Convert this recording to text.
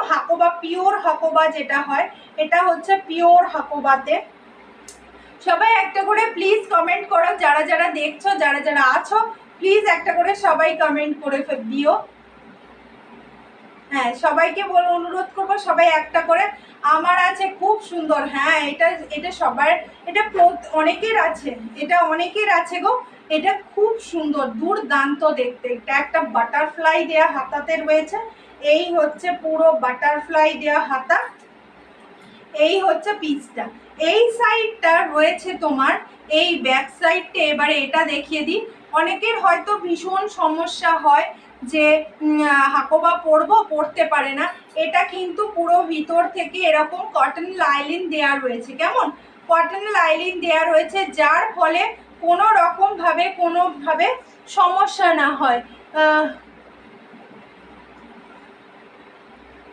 Hakoba, pure Hakoba যেটা হয়, এটা হচ্ছে পিওর হাকোবাতে। সবাই একটা করে প্লিজ কমেন্ট করো, যারা যারা দেখছো, যারা যারা আছো প্লিজ একটা করে সবাই কমেন্ট করে দিও। হ্যাঁ, সবাইকে বলে অনুরোধ করবো সবাই একটা করে। আমার আছে খুব সুন্দর। হ্যাঁ, এটা এটা সবার, এটা অনেকের আছে, এটা অনেকের আছে গো। এটা খুব সুন্দর, দুর্দান্ত দেখতে। এটা একটা বাটারফ্লাই দেয়া হাতাতে রয়েছে। এই হচ্ছে পুরো বাটারফ্লাই দেয়া হাতা, এই হচ্ছে পিচটা। এই সাইডটা রয়েছে তোমার, এই ব্যাক সাইডটা। এবারে এটা দেখিয়ে দিই। অনেকের হয়তো ভীষণ সমস্যা হয় যে হাকোবা পরতে পারে না। এটা কিন্তু পুরো ভিতর থেকে এরকম কটন লাইলিন দেয়া রয়েছে। কেমন কটন লাইলিন দেয়া রয়েছে, যার ফলে কোনোভাবে সমস্যা না হয়।